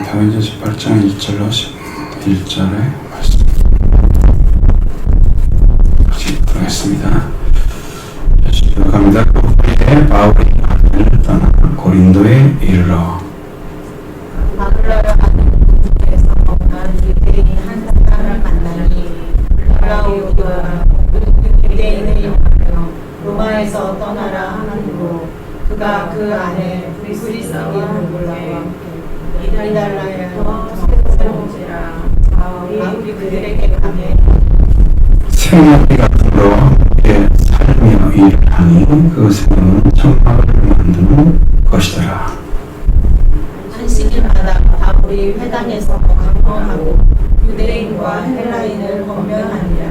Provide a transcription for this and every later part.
다윈전 18장 1절로 11절의 말씀 읽도록 하겠습니다. 시작합니다. 그후에 바울이 아덴을 떠나 고린도에 이르러 바울러여 아덴에서 유대인 한 사람을 만나니 클라우디오가 유대인을 영하여 로마에서 떠나라 하는고 그가 그 안에 그리스도인을 몰라와 이달라에서 세우지라 바울이 그들에게 가매 생명이 같은 거와 함께 살며 일하니 그 생명은 천막을 만드는 것이더라. 한식일마다 바울이 회당에서 강론하고 유대인과 헬라인을 권면하니라.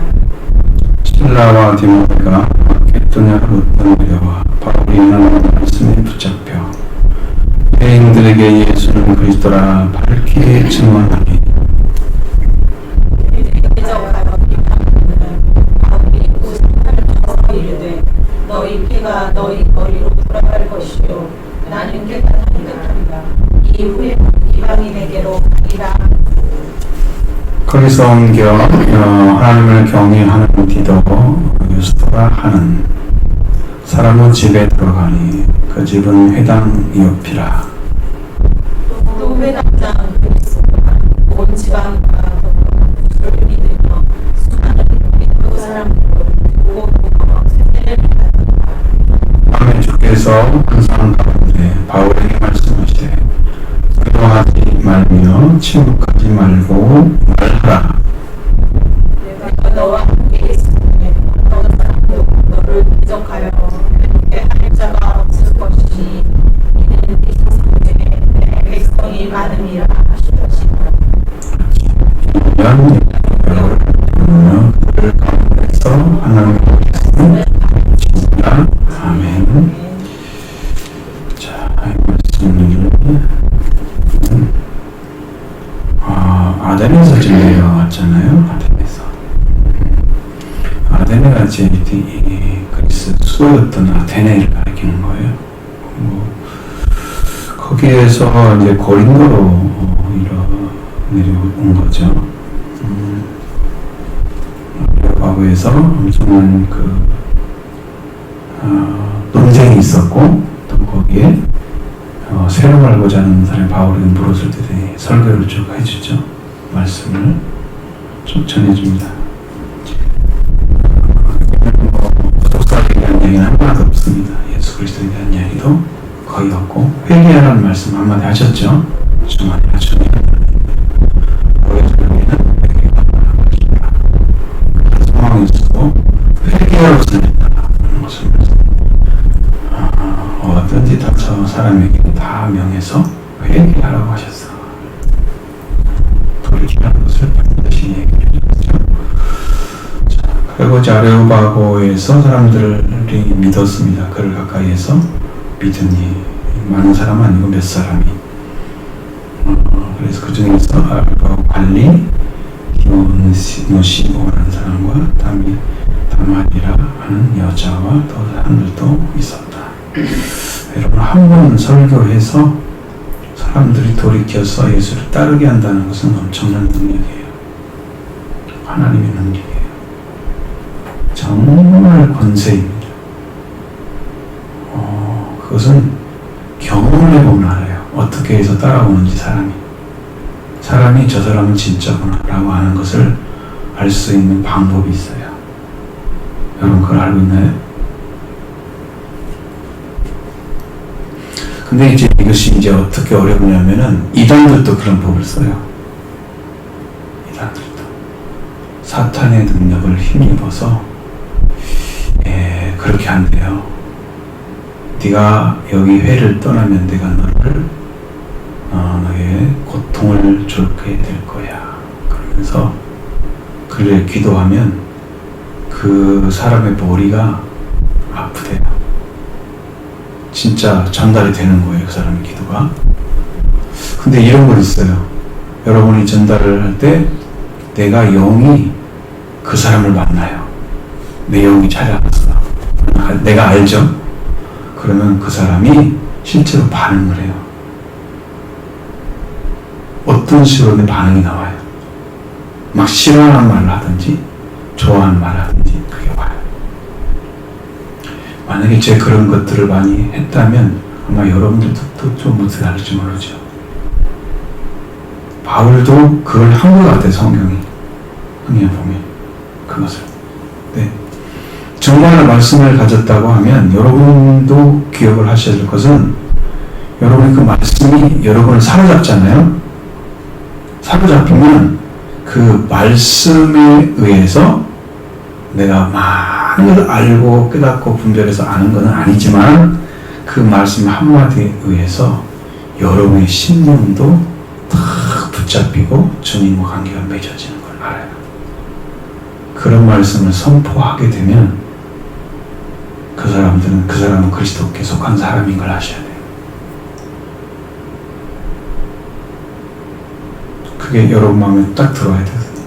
실라와 디모데가 마케도냐로부터 내려와 바울이 하는 말씀에 붙잡혀 유대인들에게 예수는 그리스도라 밝히 증언하니 대적하여 비판하는 바울이 오십팔을 쳐서 이르되 너희 피가 너희 머리로 돌아갈 것이요 나는 깨끗하니 깨끗하리라. 이후에 이방인에게로 가리라. 거기서 옮겨 하나님을 경외하는 디도 유스도라 하는 사람의 집에 들어가니 그 집은 회당 옆이라. 또 회당장 그리스도가 온 지방과 더불어 믿으며 수많은 믿는 사람들을 보고 세례를 받았다. 밤에 주께서 항상 가운데 바울에게 말씀하시되 두려워하지 말며 침묵하지 말고 말하라. 내가 너와 함께 있으니 어떤 사람도 너를 대적하여 할 자가 없을 것이니 이는 이 세상에 내 백성이 많음이라 하시더시더라. 그를 가운데서 하나님의 말씀을 아멘. 자, 이 말씀을 아덴에서 지금 내려왔잖아요. 아데네가 이제 그리스 수도였던 아테네를 가리키는 거예요. 거기에서 이제 고린도로 내려온 거죠. 과거에서 엄청난 논쟁이 있었고, 또 거기에 새로 알고자 하는 사람이 바울에게 물었을 때 설교를 쭉 해주죠. 말씀을 쭉 전해줍니다. 독사에 대한 이야기는 한마디도 없습니다. 예수 그리스도에 대한 이야기도 거의 없고, 회개하라는 말씀 한마디 하셨죠. 주만이 하셨네요. 상황에서도 회개하고 살겠다는 것을 어떤지 저 사람에게 다 명해서 회개하라고 하셨어. 돌이키라는 것을 반드시 얘기해 주셨죠. 그리고 아레오바고에서 사람들이 믿었습니다. 그를 가까이에서 믿으니 많은 사람 아니고 몇 사람이. 그래서 그 중에서 발리 디모시오라는 사람과 다말이라 하는 여자와 또 사람들도 있었다. 여러분, 한 번 설교해서 사람들이 돌이켜서 예수를 따르게 한다는 것은 엄청난 능력이에요. 하나님의 능력이에요. 정말 권세입니다. 그것은 경험을 해보면 알아요. 어떻게 해서 따라오는지 사람이 저 사람은 진짜구나 라고 하는 것을 알 수 있는 방법이 있어요. 여러분 그걸 알고 있나요? 근데 이것이 어떻게 어렵냐면은 이단들도 그런 법을 써요. 이단들도 사탄의 능력을 힘입어서 그렇게 한대요. 네가 여기 회를 떠나면 내가 너의 고통을 줄게 될 거야. 그러면서 그를 기도하면 그 사람의 머리가 아프대요. 진짜 전달이 되는 거예요. 그 사람의 기도가. 근데 이런 거 있어요. 여러분이 전달을 할 때 내가 영이 그 사람을 만나요. 내 영이 찾아갔어. 내가 알죠? 그러면 그 사람이 실제로 반응을 해요. 어떤 식으로 내 반응이 나와요. 막 싫어하는 말을 하든지 좋아하는 말을 하든지 그게 와요. 만약에 제가 그런 것들을 많이 했다면 아마 여러분들도 또 좀 어떻게 할지 모르죠. 바울도 그걸 한 것 같아요. 성경에 보면 그것을. 네. 정말 말씀을 가졌다고 하면 여러분도 기억을 하셔야 될 것은 여러분의 그 말씀이 여러분을 사로잡잖아요. 사로잡히면 그 말씀에 의해서 내가 많은 걸 알고 깨닫고 분별해서 아는 것은 아니지만 그 말씀 한마디에 의해서 여러분의 심령도 탁 붙잡히고 주님과 관계가 맺어지는 걸 알아요. 그런 말씀을 선포하게 되면 그 사람은 그리스도께 속한 사람인 걸 아셔야 돼요. 그게 여러분 마음에 딱 들어와야 되거든요.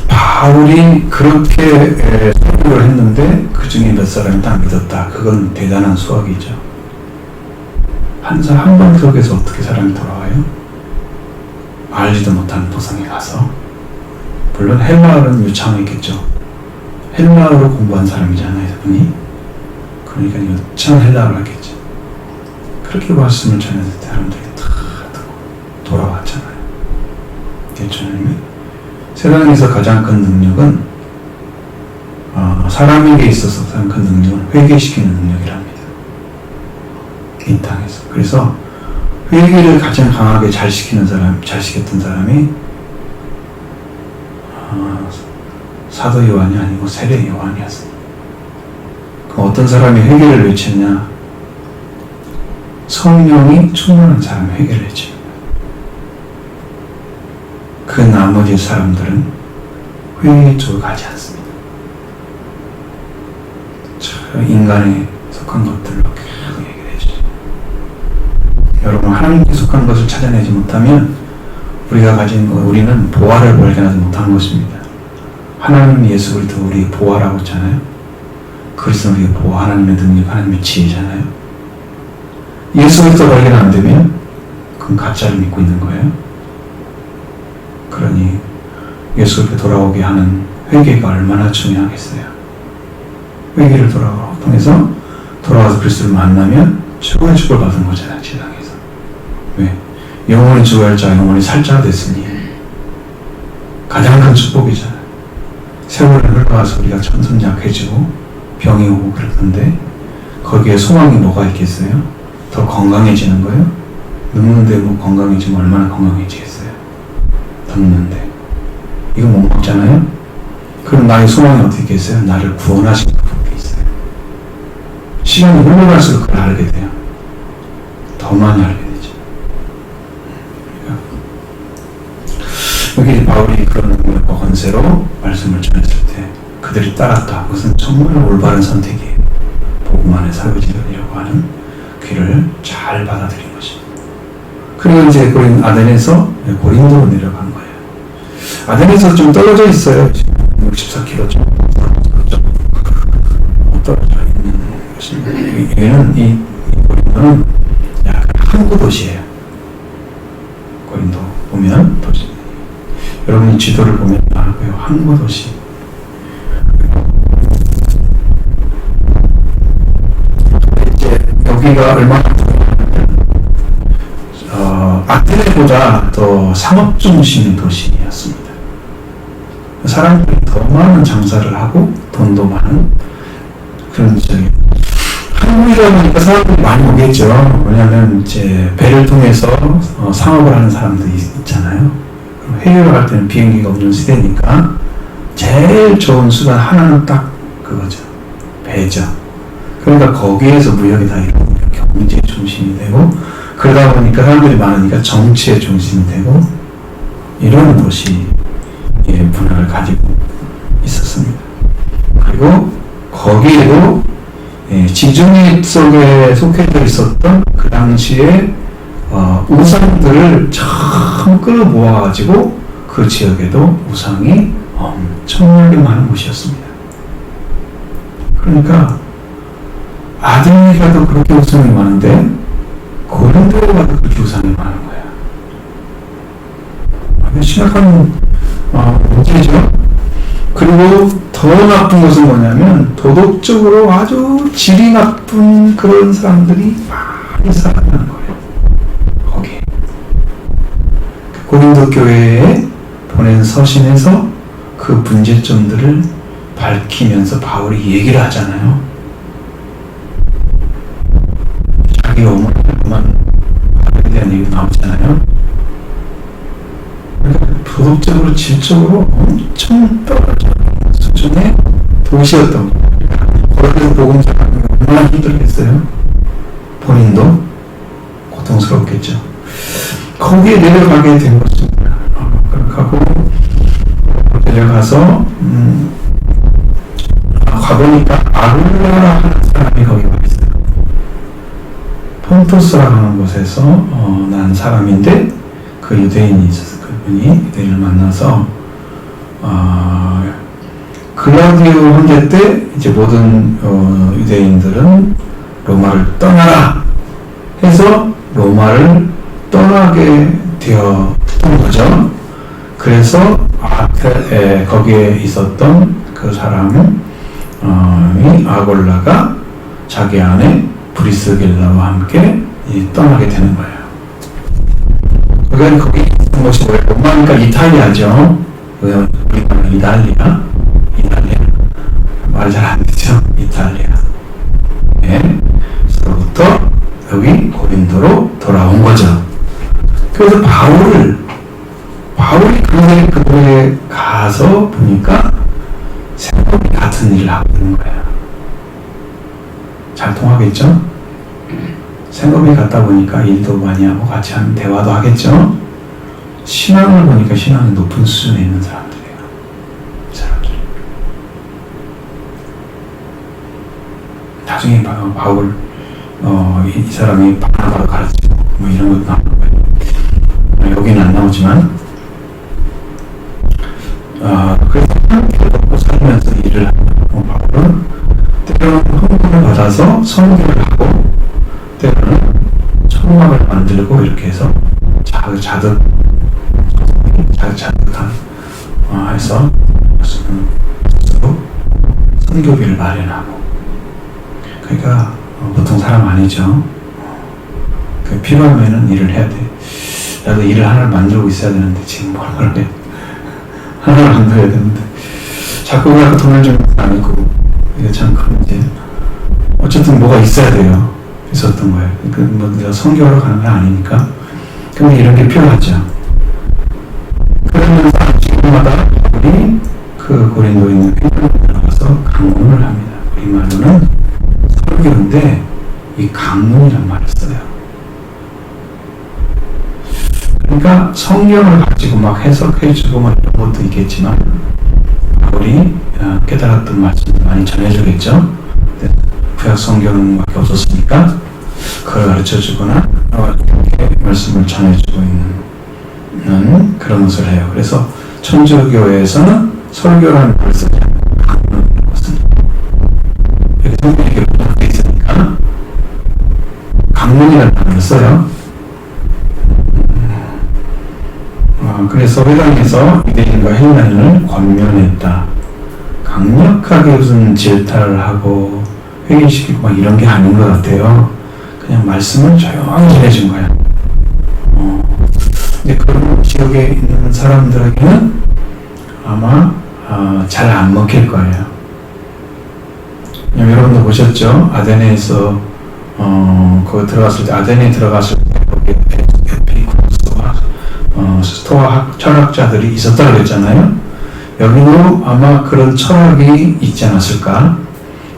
바울이 그렇게 설교를 했는데 그 중에 몇 사람이 다 믿었다. 그건 대단한 수학이죠. 한 번 속에서 어떻게 사람이 돌아와요? 알지도 못하는 도성에 가서, 물론 헬라어는 유창했겠죠. 헬라어로 공부한 사람이잖아요, 이분이. 그러니까 유창 헬라어를 하겠죠. 그렇게 말씀을 전했을 때 사람들이 다 듣고 돌아왔잖아요. 주님이 세상에서 가장 큰 능력은 사람에게 있어서 가장 큰 능력은 회개시키는 능력이랍니다. 이 땅에서. 그래서 회개를 가장 강하게 잘 시켰던 사람이 사도 요한이 아니고 세례 요한이었어요. 그럼 어떤 사람이 회개를 외쳤냐? 성령이 충만한 사람이 회개를 외칩니다. 그 나머지 사람들은 회개 쪽으로 가지 않습니다. 인간에 속한 것들로 계속 얘기를 해주죠. 여러분, 하나님께 속한 것을 찾아내지 못하면 우리가 가진 것, 우리는 보화를 발견하지 못하는 것입니다. 하나님 예수 그리스도 우리 보화라고 했잖아요. 그리스도는 우리의 보화, 하나님의 능력, 하나님의 지혜잖아요. 예수 그리스도 발견 안 되면 그건 가짜를 믿고 있는 거예요. 그러니 예수께 돌아오게 하는 회개가 얼마나 중요하겠어요. 회개를 통해서 돌아와서 그리스도를 만나면 최고의 축복을 받은 거잖아요. 세상에서. 왜? 영원히 죽어야 할 자 영원히 살 자가 됐으니 가장 큰 축복이잖아요. 세월이 흘러가서 우리가 천순약해지고 병이 오고 그러는데 거기에 소망이 뭐가 있겠어요? 더 건강해지는 거예요? 늙는데 뭐 건강해지면 얼마나 건강해지겠어요? 늙는데 이거 못 먹잖아요? 그럼 나의 소망이 어떻게 있겠어요? 나를 구원하시는 분이 있어요. 시간이 흘러갈수록 그걸 알게 돼요. 더 많이 알게 되죠. 여기 바울이 그런 능력과 권세로 말씀을 전했을 때 그들이 따랐다. 그것은 정말 올바른 선택이에요. 복음 안에 살고지려고 하는 귀를 잘 받아들인 것입니다. 그리고 이제 아덴에서 고린도로 내려간 거예요. 아덴에서 좀 떨어져 있어요. 64km 좀 떨어져 있는 것입니다. 여기는 이 고린도는 약간 항구 도시예요. 고린도 보면 도시. 여러분이 지도를 보면 알고요. 항구 도시. 이제 여기가 얼마나 아테네보다 더 상업 중심의 도시였습니다. 사람들이 더 많은 장사를 하고 돈도 많은 그런 지역이에요. 한국이다 보니까 사람들이 많이 오겠죠. 왜냐하면 이제 배를 통해서 상업을 하는 사람들이 있잖아요. 해외로 갈 때는 비행기가 없는 시대니까 제일 좋은 수단 하나는 딱 그거죠. 배죠. 그러니까 거기에서 무역이 다 이루어지니까 경제의 중심이 되고 그러다 보니까 사람들이 많으니까 정치의 중심이 되고 이런 도시의 문화를 가지고 있었습니다. 그리고 거기에도 지중해 속에 속해져 있었던 그 당시에 우상들을 참 끌어모아가지고 그 지역에도 우상이 엄청나게 많은 곳이었습니다. 그러니까 아덴에가도 그렇게 우상이 많은데 고린도에 가도 그렇게 우상이 많은 거야. 심각한 문제죠. 그리고 더 나쁜 것은 뭐냐면 도덕적으로 아주 질이 나쁜 그런 사람들이 많이 살아나는 거예요. 거기에. 고린도 교회에 보낸 서신에서 그 문제점들을 밝히면서 바울이 얘기를 하잖아요. 자기 어머니만 바울에 대한 얘기가 나오잖아요. 그러니까 도덕적으로 질적으로 엄청 떨어진 수준의 도시였던 거예요. 거기서 복음 전하는 게 얼마나 힘들겠어요? 본인도 고통스럽겠죠. 거기에 내려가게 된 것입니다. 그러고 내려가서 가보니까 아굴라라 하는 사람이 거기 와 있어요. 폰토스라고 하는 곳에서 난 사람인데 그 유대인이 있어서 그분이 유대인을 만나서 글라우디오 황제 때 이제 모든 유대인들은 로마를 떠나라 해서 로마를 떠나게 되었던 거죠. 그래서 거기에 있었던 그 사람이 아골라가 자기 아내 브리스길라와 함께 떠나게 되는 거예요. 거기 있는 것이 뭐예요? 로마니까 이탈리아죠. 우리나라 이탈리아 말 잘 안 되죠. 이탈리아. 네. 그로부터 여기 고린도로 돌아온 거죠. 그래서 바울이 그곳에 가서 보니까 생각이 같은 일을 하고 있는 거예요. 잘 통하겠죠? 생각이 같다 보니까 일도 많이 하고 같이 하는 대화도 하겠죠? 신앙을 보니까 신앙이 높은 수준에 있는 사람들이에요. 이 사람들. 나중에 바울 이 사람이 바나바로 가르치고 뭐 이런 것도 나올 거예요. 여기는 안 나오지만 그래서 함께 먹고 살면서 일을 하고 바울은 때로는 헌금을 받아서 선교를 하고 때로는 천막을 만들고 이렇게 해서 자득한 해서 스스로 선교비를 마련하고 그러니까 보통 사람 아니죠. 필요하면은 일을 해야 돼. 나도 일을 하나를 만들고 있어야 되는데 지금 뭘 해? 하나를 만들어야 되는데 자꾸 그냥 돈을 좀 아니고 이게 참 큰 문제. 어쨌든 뭐가 있어야 돼요. 있었던 거예요. 뭐 내가 선교하러 가는 게 아니니까. 근데 이런 게 필요하죠. 그러면서 지금마다 우리 그 고린도에 있는 회당에 들어가서 강론을 합니다. 우리말로는 설교인데 이 강론이란 말을 써요. 그러니까 성경을 가지고 막 해석해주고 막 이런 것도 있겠지만 바울이 깨달았던 말씀을 많이 전해주겠죠. 구약 성경은 밖에 없었으니까 그걸 가르쳐주거나 이렇게 말씀을 전해주고 있는 그런 것을 해요. 그래서 천주교회에서는 설교라는 말을 쓰지 않고 강론이라고 씁니다. 여기 성경에 이렇게 되어 있으니까 강론이라는 말을 써요. 그래서 회당에서 유대인과 헬라인을 권면했다. 강력하게 무슨 질타를 하고 회개시키고 막 이런 게 아닌 것 같아요. 그냥 말씀을 조용히 전해준 거야. 근데 그런 지역에 있는 사람들에게는 아마 잘 안 먹힐 거예요. 여러분도 보셨죠? 아데네에서 거기 들어갔을 때 아데네 들어갔을 때 거기 에피쿠로스와 스토아 철학자들이 있었다고 그랬잖아요. 여기도 아마 그런 철학이 있지 않았을까.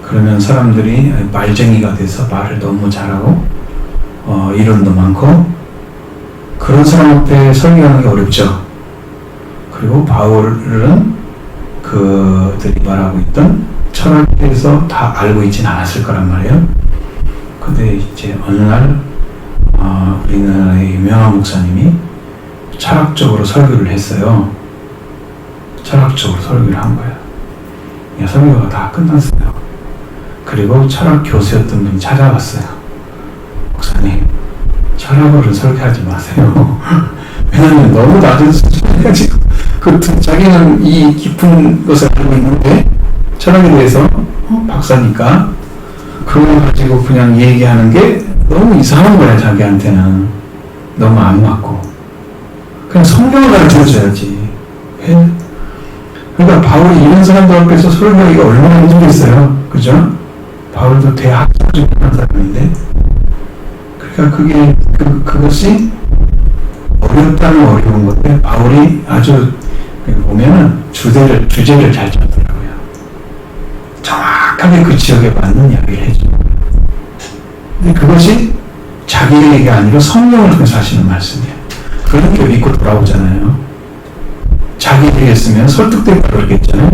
그러면 사람들이 말쟁이가 돼서 말을 너무 잘하고 이론도 많고 그런 사람 앞에 설교하는 게 어렵죠. 그리고 바울은 그들이 말하고 있던 철학에 대해서 다 알고 있지는 않았을 거란 말이에요. 근데 이제 어느 날 우리나라의 유명한 목사님이 철학적으로 설교를 했어요. 철학적으로 설교를 한 거예요. 설교가 다 끝났어요. 그리고 철학 교수였던 분이 찾아왔어요. 목사님, 철학으로 설계하지 마세요. 왜냐하면 너무 낮은 수준이가지고 자기는 이 깊은 것을 알고 있는데 철학에 대해서 박사니까 그걸 가지고 그냥 얘기하는 게 너무 이상한 거야. 자기한테는 너무 안 맞고 그냥 성경을 가르쳐줘야지. 그러니까 바울이 이런 사람들 앞에서 설교하기가 얼마나 힘들겠어요. 그죠? 바울도 대학생 중에 한 사람인데 그러니까 그것이 어렵다는 어려운 건데 바울이 아주 보면은 주제를 잘 잡더라고요. 정확하게 그 지역에 맞는 이야기를 해줘요. 근데 그것이 자기 얘기가 아니라 성령을 통해서 하시는 말씀이에요. 그렇게 믿고 돌아오잖아요. 자기 얘기했으면 설득되고 그러겠잖아요.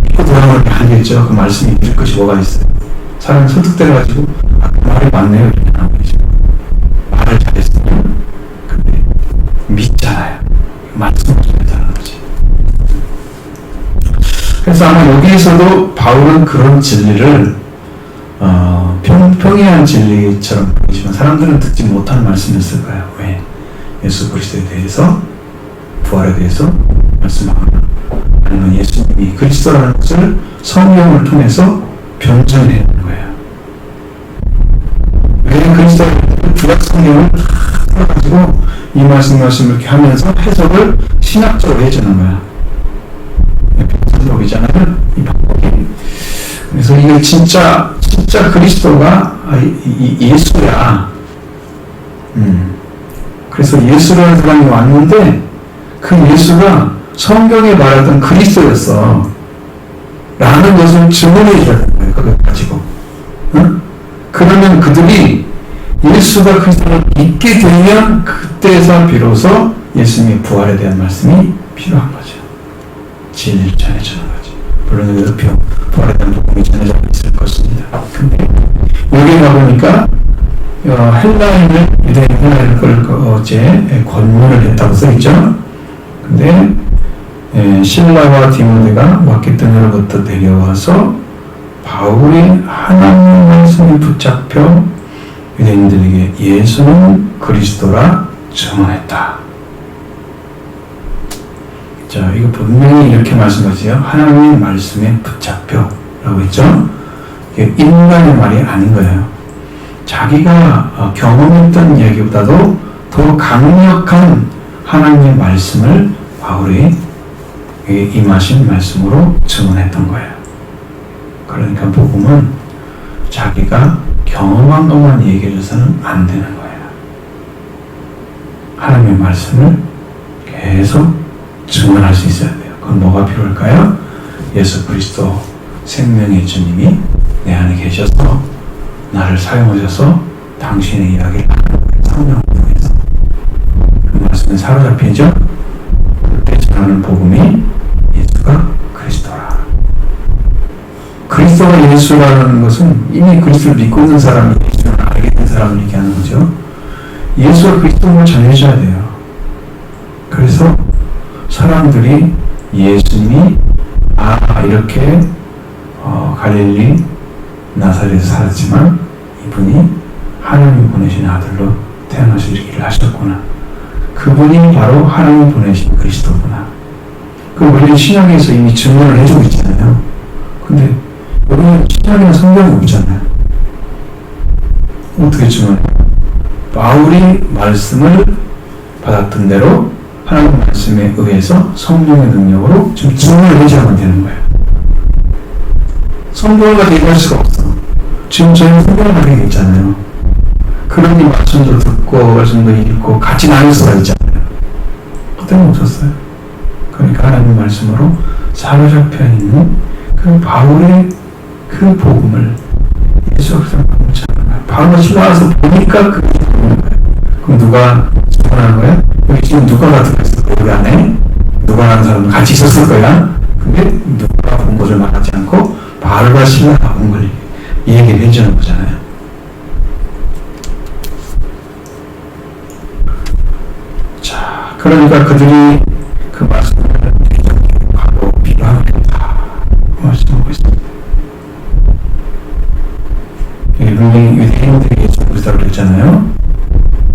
믿고 돌아오는 게 아니겠죠. 그 말씀이 믿을 것이 뭐가 있어요. 사람이 설득돼가지고 그 말이 맞네요 이렇게 나오는 거죠. 말을 잘했으면 근데 믿잖아요. 말씀을 전했다는 거지. 그래서 아마 여기에서도 바울은 그런 진리를 평이한 진리처럼 보이지만 사람들은 듣지 못하는 말씀이었을 거예요. 왜? 예수 그리스도에 대해서 부활에 대해서 말씀하거나 아니면 예수님이 그리스도라는 것을 성경을 통해서 변증해 놓는 거예요. 왜 그리스도의 구약 성경을 풀어가지고 이 말씀 이렇게 하면서 해석을 신학적으로 해주는 거야. 변증법이잖아요. 이 방법이. 그래서 이게 진짜 그리스도가 예수야. 그래서 예수라는 사람이 왔는데 그 예수가 성경에 말하던 그리스도였어. 라는 것을 증언해 줘야 되는 거예요. 그걸 가지고. 그러면 그들이 예수가 그리스도를 믿게 되면 그때에서 비로소 예수님의 부활에 대한 말씀이 필요한 거죠. 진리를 전해주는 거지. 물론 여기도 부활에 대한 복음이 전해져 있을 것입니다. 근데 여기 가보니까 헬라인을 유대인 헬라인을 어제 권문을 했다고 써있죠. 근데 실라와 디모데가 마케도니아로부터 내려와서 바울이 하나님 말씀에 붙잡혀 유대인들에게 예수는 그리스도라 증언했다. 자, 이거 분명히 이렇게 말씀하세요. 하나님 말씀에 붙잡혀 라고 했죠. 이게 인간의 말이 아닌 거예요. 자기가 경험했던 이야기보다도 더 강력한 하나님의 말씀을 바울이 임하신 말씀으로 증언했던 거예요. 그러니까 복음은 자기가 경험한 것만 얘기해줘서는 안 되는 거예요. 하나님의 말씀을 계속 증언할 수 있어야 돼요. 그럼 뭐가 필요할까요? 예수 그리스도 생명의 주님이 내 안에 계셔서 나를 사용하셔서 당신의 이야기를 성령을 통해서 그 말씀에 사로잡히죠. 그때 전하는 복음이 예수가 그리스도라. 그리스도가 예수라는 것은 이미 그리스도를 믿고 있는 사람이 예수를 알게 된 사람을 얘기하는 거죠. 예수가 그리스도를 전해줘야 돼요. 그래서 사람들이 예수님이 이렇게 갈릴리 나사렛에서 살았지만 이분이 하나님 보내신 아들로 태어나시기를 하셨구나. 그분이 바로 하나님 보내신 그리스도구나. 그 우리는 신약에서 이미 증언을 해주고 있잖아요. 근데 우리는 신약에는 성경이 없잖아요. 어떻게 증언해요? 바울이 말씀을 받았던 대로 하나님 말씀에 의해서 성령의 능력으로 지금 증언을 해줘야만 되는 거예요. 성경을 가지고 얘기할 수가 없어. 지금 저희는 성경을 가지고 있잖아요. 그러니 말씀도 듣고 말씀도 읽고 같이 나눌 수가 있잖아요. 그때는 없었어요. 그러니까 하나님 말씀으로 사로잡혀 있는 그 바울의 그 복음을 예수 그리스도가 붙잡는 거예요. 바울이 신나서 보니까 그게 보는 거예요. 그럼 누가 증언하는 거예요? 여기 지금 누가가 들어있어. 우리 안에 누가라는 사람도 같이 있었을 거야. 근데 누가가 본 것을 말하지 않고 바울과 신라가 본 걸 얘기를 해주는 거잖아요. 자, 그러니까 그들이 그 말씀을 하고 필요하겠다 말씀하고 있습니다. 여기 분명히 유대인들에게 전부다고 그랬잖아요.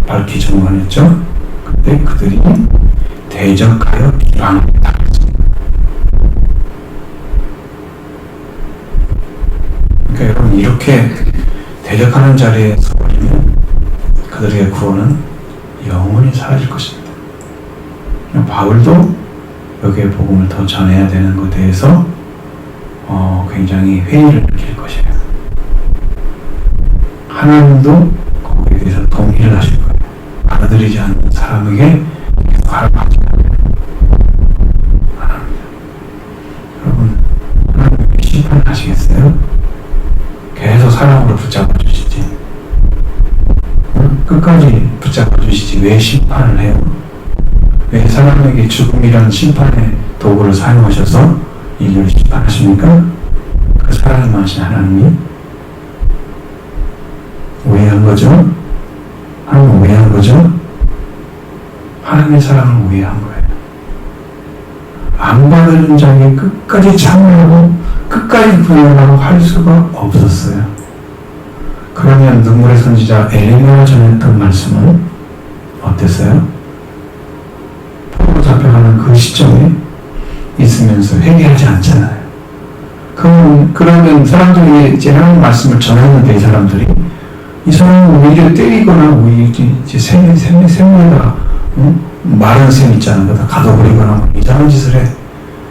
밝히 정관했죠. 근데 그들이 대적하여 비방을 당했습니다. 그러니까 여러분, 이렇게 대적하는 자리에 서버리면 그들의 구원은 영원히 사라질 것입니다. 바울도 여기에 복음을 더 전해야 되는 것에 대해서 굉장히 회의를 느낄 것이에요. 하나님도 거기에 대해서 동의를 하실 거예요. 받아들이지 않는 사람에게 계속 하라고하지 않아요. 여러분, 하나님 왜 심판하시겠어요? 계속 사랑으로 붙잡아 주시지. 끝까지 붙잡아 주시지. 왜 심판을 해요? 왜 사람에게 죽음이라는 심판의 도구를 사용하셔서 인류를 심판하십니까? 그 사랑을 하신 하나님이 오해한 거죠? 하나님 오해한 거죠? 하나님의 사랑을 오해한 거예요. 안 받는 자에게 끝까지 참여하고 끝까지 구원하고 할 수가 없었어요. 그러면 눈물의 선지자 엘리야가 전했던 말씀은 어땠어요? 포로 잡혀가는 그 시점에 있으면서 회개하지 않잖아요. 그러면 사람들이 이제 하나님 말씀을 전했는데 이 사람은 오히려 때리거나 오히려 이제 생명가 마른 셈 있잖아요. 다 가둬버리거나 이상한 짓을 해.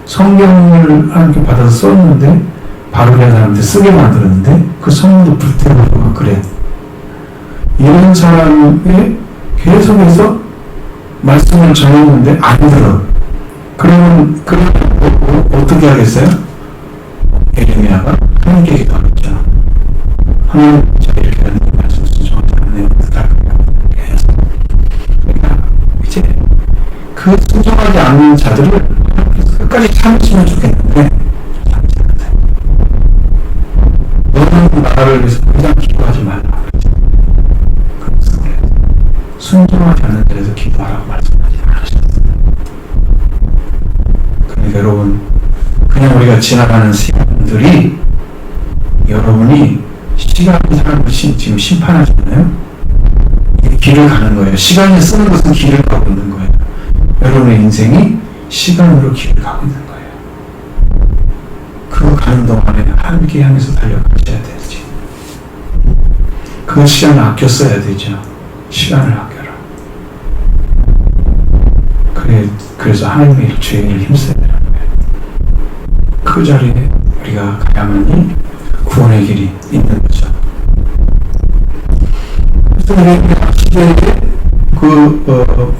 성경을 하나님께 받아서 썼는데 바로라는 사람한테 쓰게 만들었는데 그 성경도 불태우고 그래. 이런 사람에 계속해서 말씀을 전했는데 안 들어. 그러면 어떻게 하겠어요? 예레미야가 하나님께 기도하겠죠. 하나님, 제가 이렇게 하는 말씀을 순종하지 않네요. 어떻게 할 거냐. 그러니까 이제 그 순종하지 않는 자들을 끝까지 참으시면 좋겠는데 참지 않으세요. 너는 나를 위해서 그냥 기도하지 말라. 그래서 순종하지 않는 자에서 기도하라고 말씀하지 않으셨어요. 그러니까 여러분, 그냥 우리가 지나가는 시간들이 여러분이 시간이 사람을 지금 심판하잖아요. 길을 가는 거예요. 시간이 쓰는 것은 길을 가고 있는 거예요. 여러분의 인생이 시간으로 길을 가고 있는 거예요. 그 가는 동안에 함께 하면서 달려가셔야 되지. 그 시간을 아껴 써야 되죠. 시간을 아껴라. 그래서 하나님의 일주일을 힘써야 되는 거예요. 그 자리에 우리가 가야만이 구원의 길이 있는 거죠. 그래서 시대에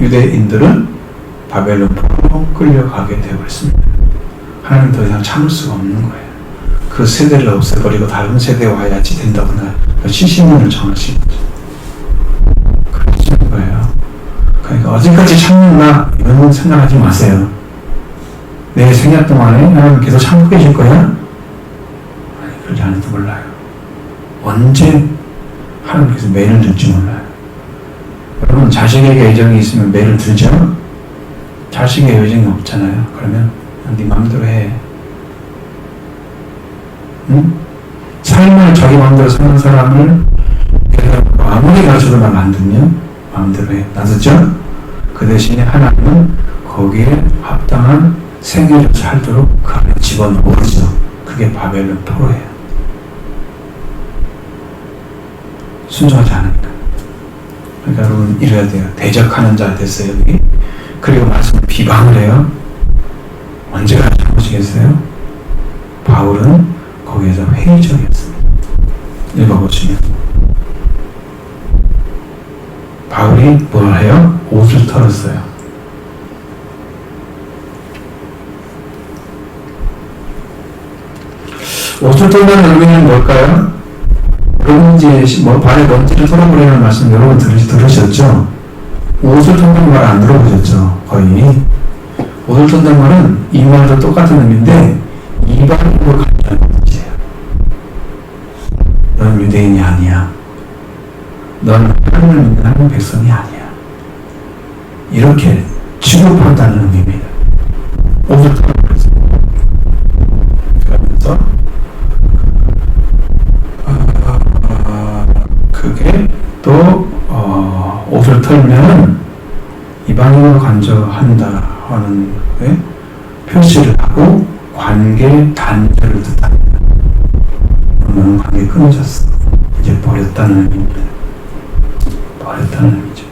유대인들은 바벨론 포로로 끌려가게 되어버렸습니다. 하나님 더 이상 참을 수가 없는 거예요. 그 세대를 없애버리고 다른 세대에 와야지 된다거나 70년을 정하신 거죠. 그러시는 거예요. 그러니까 어디까지 참는다 이런 생각하지 마세요. 내 생애 동안에 하나님 계속 참고 계실 거야? 아니, 그러지 않을지 몰라요. 언제 하나님께서 매를 들지 몰라요. 여러분, 자식에게 애정이 있으면 매를 들죠? 자식에게 애정이 없잖아요. 그러면 네 마음대로 해. 응? 삶을 자기 마음대로 사는 사람을 아무리 가르쳐도 말 안 듣면 마음대로 해. 놔두죠? 그 대신에 하나님은 거기에 합당한 생애를 살도록 그 안에 집어넣어버리죠. 그게 바벨론 포로예요. 순종하지 않으니까. 그러니까 여러분, 이래야 돼요. 대적하는 자 됐어요, 여기. 그리고 말씀을 비방을 해요. 언제가 참으시겠어요? 바울은 거기에서 회의적이었습니다. 읽어보시면 바울이 뭘 해요? 옷을 털었어요. 옷을 털는 의미는 뭘까요? 여러분 이제 발에 먼지를 털어버리는 말씀 여러분 들으셨죠? 옷을 턴다는 말 안 들어보셨죠? 거의. 옷을 턴다는 말은 이 말도 똑같은 의미인데 이방인으로 간다는 뜻이에요. 넌 유대인이 아니야. 넌 하나님을 믿는 하나님 백성이 아니야. 이렇게 취급한다는 의미입니다. 옷을 털어버렸어요. 그러면서 또 옷을 털면 이방인으로 간주한다 하는 표시를 하고 관계 단절을 뜻합니다. 너는 관계 끊어졌어. 이제 버렸다는 의미입니다. 버렸다는 의미죠.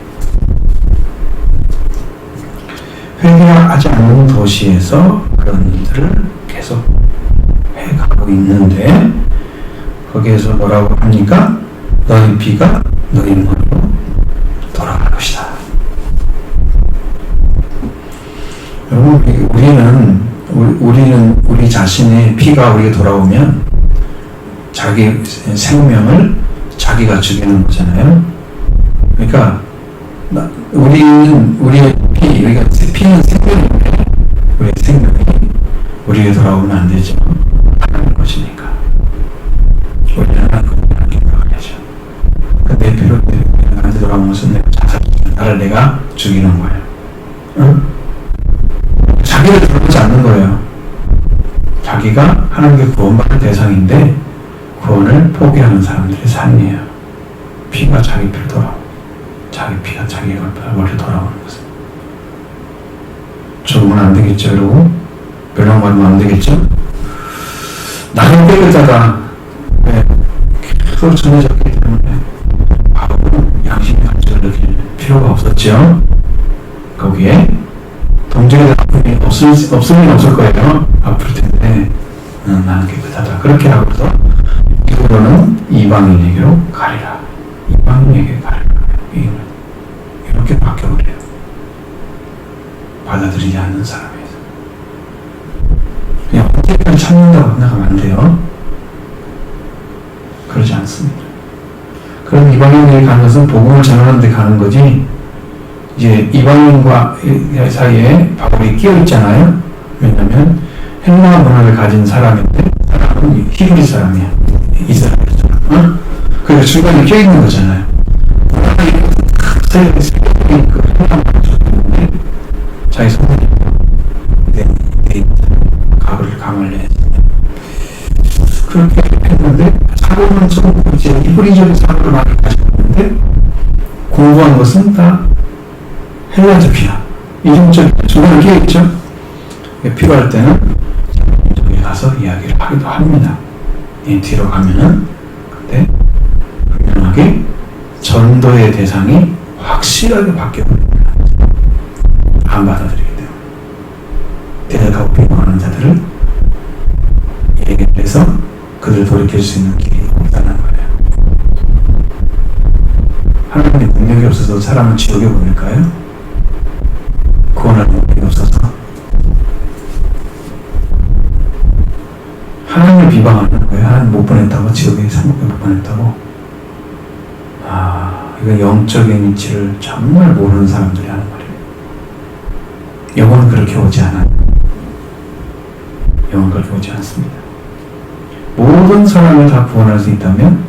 회개하지 않는 도시에서 그런 일들을 계속 해가고 있는데 거기에서 뭐라고 합니까? 너희 피가 너희 머리로 돌아갈 것이다. 여러분, 우리 자신의 피가 우리에게 돌아오면 자기 생명을 자기가 죽이는 거잖아요. 그러니까 우리의 우리가 피는 생명인데 우리의 생명이 우리에게 돌아오면 안 되죠. 하나님 것이니까. 우리는 하나님께 돌아가야죠. 내 피로 나한테 돌아오면서 내가 나를 내가 죽이는 거예요. 응? 자기를 돌보지 않는 거예요. 자기가 하나님께 구원받을 대상인데 구원을 포기하는 사람들의 삶이에요. 피가 자기 피로 돌아오고 자기 피가 자기 머리로 돌아오는 것은 죽으면 안 되겠죠, 여러분? 멸망받으면 안 되겠죠? 나를 깨끗하다 계속 전해졌기 때문에 바로 양심의 가치를 느낄 필요가 없었죠. 거기에 동정의 아픔이 없을 리는 없을 거예요. 아플 텐데 나는 깨끗하다. 그렇게 하고서 이후로는 이방인에게로 가리라. 이방인에게 가리라. 이렇게 바뀌어버려요. 받아들이지 않는 사람에서. 그냥 언제까지 참는다고 생각하면 안 돼요. 그러지 않습니다. 그럼 이방인에게 가는 것은 복음을 전하는 데 가는 거지, 이제 이방인과 사이에 바울이 끼어 있잖아요. 왜냐하면 헬라 문화를 가진 사람인데 사람은 히브리 사람이야. 이스라엘 사람. 어? 그러니까 중간에 끼어 있는 거잖아요. 자기 손에 강을 내야 그렇게 했는데 사고는 좀 이제 히브리적인 사고를 많이 가지고 있는데 공부한 것은 다 헬라적이야. 이중적 중간에 끼어 있죠. 필요할 때는 저기 가서 이야기를 하기도 합니다. 이 뒤로 가면은 그때 분명하게 전도의 대상이 확실하게 바뀌어버립니다. 안 받아들이게 돼요. 대적하고 비방하는 자들을 얘기를 해서 그들을 돌이킬 수 있는 길이 없다는 거예요. 하나님의 능력이 없어서 사람을 지옥에 보낼까요? 구원할 능력이 없어서. 하나님을 비방하는 거예요. 하나님 못 보냈다고, 지옥에 천국에 못 보냈다고. 이건 영적인 이치를 정말 모르는 사람들이 하는 말이에요. 영혼은 그렇게 오지 않아요. 영혼은 그렇게 오지 않습니다. 모든 사람을 다 구원할 수 있다면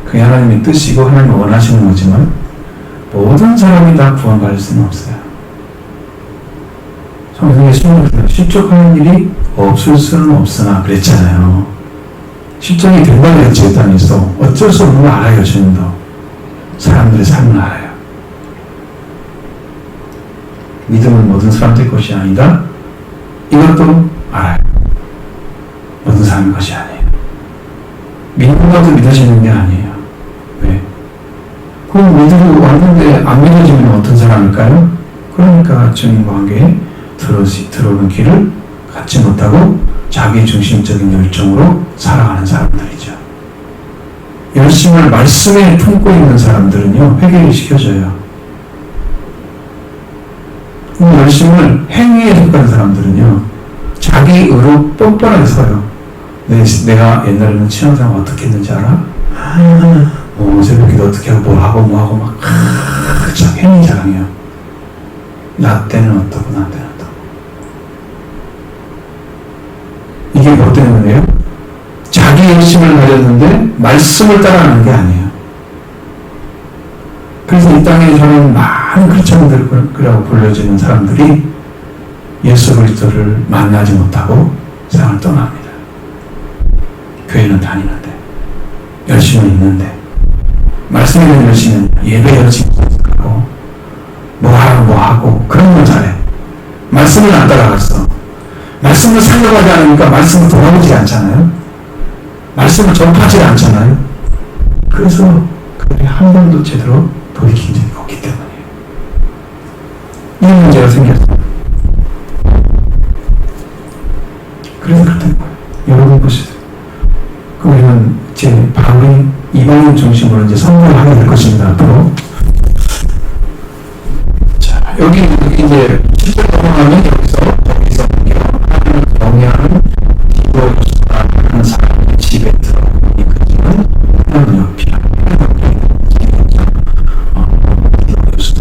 그게 하나님의 뜻이고 하나님이 원하시는 거지만 모든 사람이 다 구원받을 수는 없어요. 성경에 실족하는 일이 없을 수는 없으나 그랬잖아요. 실족이 된다고 했죠. 이 땅에서 어쩔 수 없는 걸 알아요. 주님도 사람들의 삶을 알아요. 믿음은 모든 사람들의 것이 아니다. 이것도 알아요. 모든 사람의 것이 아니에요. 믿는다고 믿어지는 게 아니에요. 왜? 그럼 믿으러 왔는데 안 믿어지면 어떤 사람일까요? 그러니까 주님과 함께 들어오는 길을 갖지 못하고 자기 중심적인 열정으로 살아가는 사람들이죠. 열심을 말씀에 품고 있는 사람들은요, 회개를 시켜줘요. 열심을 행위에 속한 사람들은요, 자기 의로 뻔뻔하게 서요. 내가 옛날에는 신앙생활 어떻게 했는지 알아? 새벽기도 어떻게 하고 뭐 하고 막 행위 자랑해요. 나 때는 어떻고 나 때는 어떻고. 이게 뭐 때문에요? 자기 열심을 가졌는데 말씀을 따라하는 게 아니에요. 그래서 이 땅에 저는 많은 크리스천들이라고 불려지는 사람들이 예수 그리스도를 만나지 못하고 세상을 떠납니다. 교회는 다니는데 열심히 있는데 말씀 말씀에 열심히 예배 열심히 하고 뭐 하고 그런 건 잘해. 말씀을 안 따라갔어. 말씀을 살려가지 않으니까 말씀을 돌아보지 않잖아요. 말씀을 전파하지 않잖아요. 그래서 그들이 한 번도 제대로 돌이킨 적이 없기 때문이에요. 이 문제가 생겼어요. 그래서 그랬던 거예요. 여러분 보시죠. 그럼 우리는 이제 바울이 이방인 중심으로 이제 선교를 하게 될 것입니다. 앞으로. 자, 여기 이제 10절 넘어가면 여기서 하나님을 경외하는 디도스라는 사람의 집에 들어가니 그 집은 하나님 옆이야. 디도스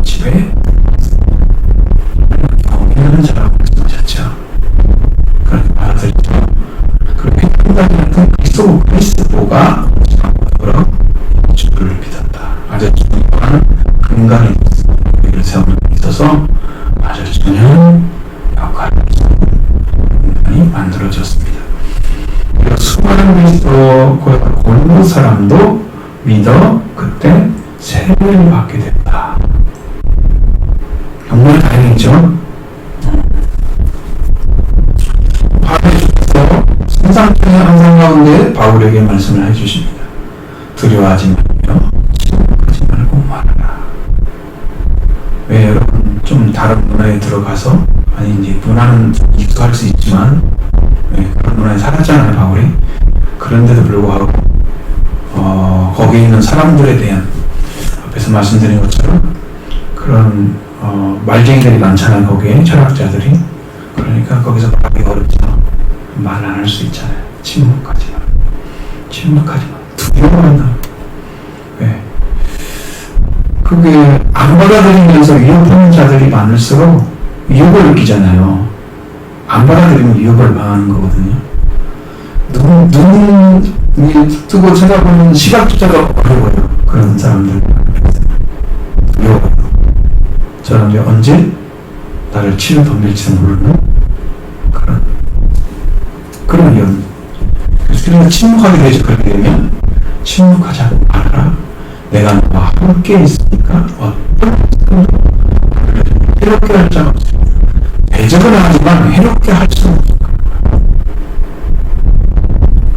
집에 경외하는 사람을 말씀하셨죠. 그렇게 받아들이죠. 그렇게 판단하는 그리스도가 더불어 주를 믿었다. 아주 중요한 근간이 우리를 세우는 데 있어서 아주 중요한 역할을 근간이 만들어졌습니다. 그리고 수많은 그리스도 고린도 사람도 믿어 그때 세례를 받게 됐다. 정말 다행이죠. 바울에서 성상통의 항상 가운데 바울에게 말씀을 해주십니다. 두려워하지 말며 침묵하지 말고 말하라. 왜 여러분 좀 다른 문화에 들어가서 아니 이제 문화는 익숙할 수 있지만 그런 문화에 살았잖아요 바울이. 그런데도 불구하고 거기에 있는 사람들에 대한 앞에서 말씀드린 것처럼 그런 말쟁이들이 많잖아요. 거기에 철학자들이. 그러니까 거기서 말하기 어렵죠. 말 안 할 수 있잖아요. 침묵하지 마. 침묵하지 마. 두려워한다. 왜? 그게 안 받아들이면서 위협하는 자들이 많을수록 위협을 느끼잖아요. 안 받아들이면 위협을 당하는 거거든요. 눈이 뜨고 쳐다보는 시각조차가 어려워요. 그런 사람들. 두려워요. 저 사람들이 언제 나를 치료 덤빌지도 모르는 그런 위험. 그래서 침묵하게 되죠. 그렇게 되면 침묵하자고 말하라. 내가 너와 함께 있으니까 어떤 것도 해롭게 할 자가 없습니다. 대적은 하지만 해롭게 할 수는 없습니다.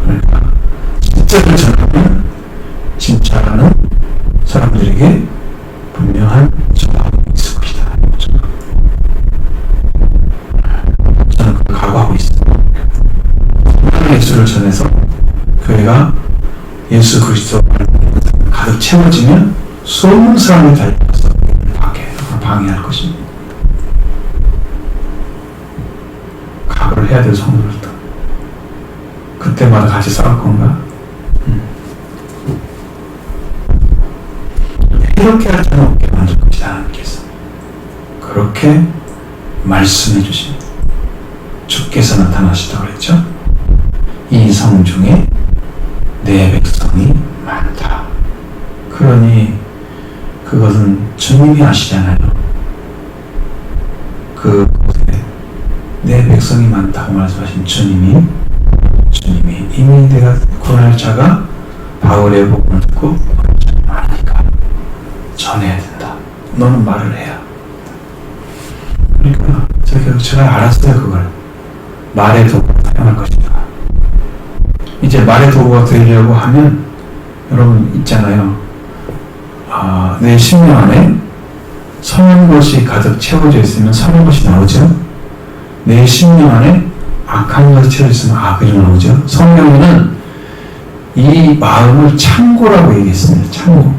그러니까 진짜를 전하면 진짜라는 사람들에게 분명한 저항이 있을 것이다. 저는 그걸 각오하고 있습니다. 예수를 전해서 교회가 예수 그리스도 가득 채워지면 수없는 사람이 달려서 방해할 것입니다. 각오를 해야 될 성도들도 그때마다 같이 싸울 건가? 이렇게 할 자는 없게 만들 것이다 하나님께서 그렇게 말씀해 주십니다. 주께서 나타나시다고 그랬죠. 이 성 중에 내 백성이 많다. 그러니 그것은 주님이 아시잖아요. 그곳에 내 백성이 많다고 말씀하신 주님이 이미 내가 구원할 자가 바울의 복음을 듣고 많으니까 전해야 된다. 너는 말을 해야. 그러니까 제가 알았어요. 그걸 말의 도구로 사용할 것이다. 이제 말의 도구가 되려고 하면 여러분 있잖아요. 내 심령 안에 선한 것이 가득 채워져 있으면 선한 것이 나오죠. 내 심령 안에 악한 것이 채워져 있으면 악이 나오죠. 성경에는 이 마음을 창고라고 얘기했습니다. 창고.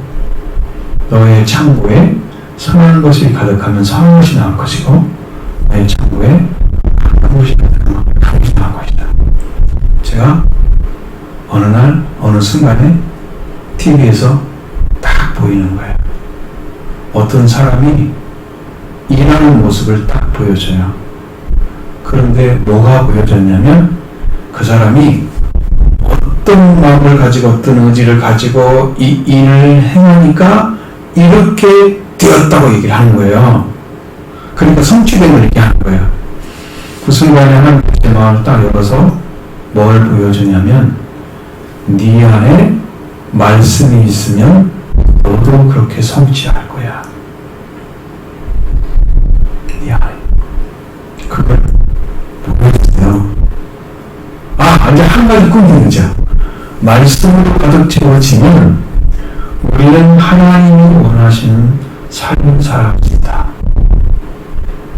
너의 창고에 선한 것이 가득하면 선한 것이 나올 것이고 너의 창고에 악한 것이 가득하면 악한 것이 나올 것이다. 제가 어느 날 어느 순간에 TV에서 딱 보이는 거예요. 어떤 사람이 일하는 모습을 딱 보여줘요. 그런데 뭐가 보여졌냐면 그 사람이 어떤 마음을 가지고 어떤 의지를 가지고 이 일을 행하니까 이렇게 되었다고 얘기를 하는 거예요. 그러니까 성취됨을 얘기하는 거예요. 그 순간에 하나님의 마음을 딱 열어서 뭘 보여주냐면 네 안에 말씀이 있으면 너도 그렇게 성취할 거야. 야, 그걸 모르겠어요. 아, 이제 한 가지 꿈꾸자. 말씀으로 가득 채워지면 우리는 하나님이 원하시는 삶을 살아갈 수 있다.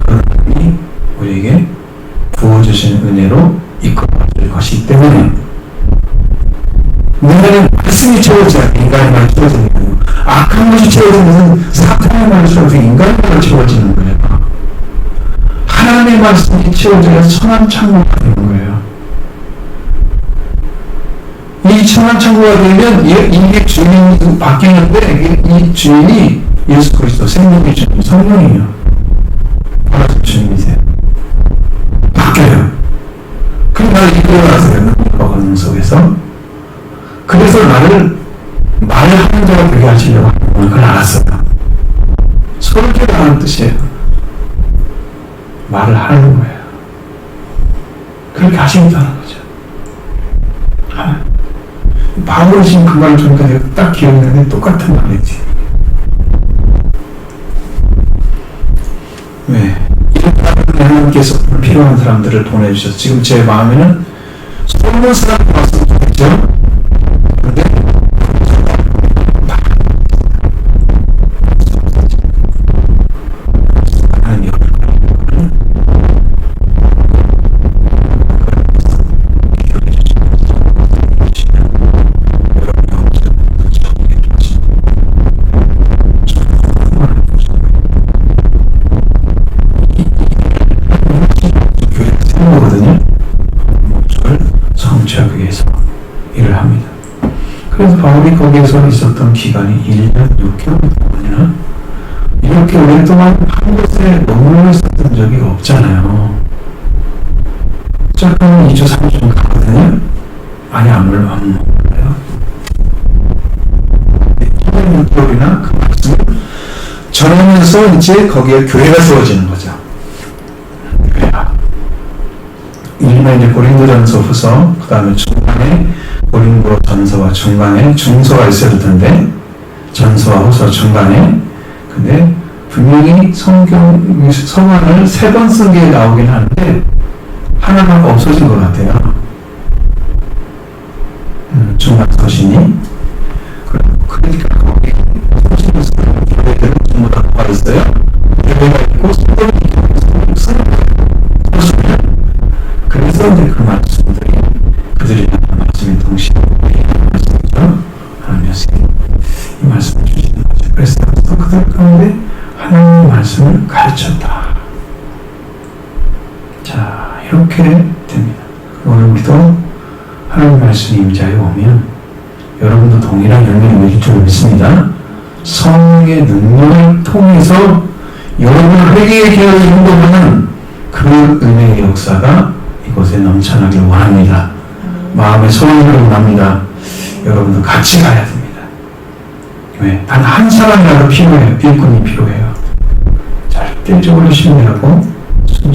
그런 하나님이 우리에게 부어주신 은혜로 이끌어줄 것이기 때문에 인간의 말씀이 채워져야 인간의 말이 채워지는 거예요. 악한 것이 채워지는 사탄의 말이 채워서 인간의 말이 채워지는 거예요. 하나님의 말씀이 채워져야 선한 창고가 되는 거예요. 이 선한 창고가 되면 이게 주인이 바뀌는데 이 주인이 예수 그리스도 생명의 주인 성령이에요. 바로 주님이세요. 바뀌어요. 그럼 나를 이끌어가세요. 능력과 권능 속에서. 그래서 나를 말하는 자가 되게 하시려고 하는 걸 그걸 알았어요. 설교라는 뜻이에요. 말을 하는 거예요. 그렇게 하시겠다는 거죠. 바울이 지금 그 말을 보니까 내가 딱 기억나는데 똑같은 말이지. 왜? 하나님께서 필요한 사람들을 보내주셔서 지금 제 마음에는 솔로몬 사람이 왔으면 좋겠죠? 근데 하나님이 성취하기 위해서 일을 합니다. 그래서 바울이 거기에서 있었던 기간이 1년 6개월 동안이나 이렇게 오랫동안 한 곳에 머물러 있었던 적이 없잖아요. 조금 2주 3주 가거든요. 아니 안 머물러요. 1년 6개월이나 그 말씀을 전하면서 이제 거기에 교회가 세워지는 거죠. 일면 이제 고린도전서 후서, 그 다음에 중간에 고린도 전서와 중간에 중서가 있어야 될 텐데, 전서와 후서 중간에. 근데 분명히 성경, 서문을 3번 쓴 게 나오긴 하는데, 하나가 없어진 것 같아요. 중간 서신이. 그러니까 거기 서신을 쓰는 교회들은 전부 다 뭐가 있어요? 교회가 있고, 서문이 쓰는 거예요. 그래서 이제 그 말씀들이 그들이 하는 말씀이 동시에 말씀이죠. 하나님께서 이 말씀을 주시는 거죠. 그래서 그들 가운데 하나님의 말씀을 가르쳤다. 자, 이렇게 됩니다. 오늘 우리도 하나님의 말씀이 임자에 오면 여러분도 동일한 열매를 맺을 줄 믿습니다. 성령의 능력을 통해서 여러분을 회개의 기회를 인도하는 그 은혜의 역사가 이곳에 넘쳐나길 원합니다. 마음의 소원을 원합니다. 여러분도 같이 가야 됩니다. 왜? 단 한 사람이라도 필요해요. 일꾼이 필요해요. 절대적으로 신뢰하고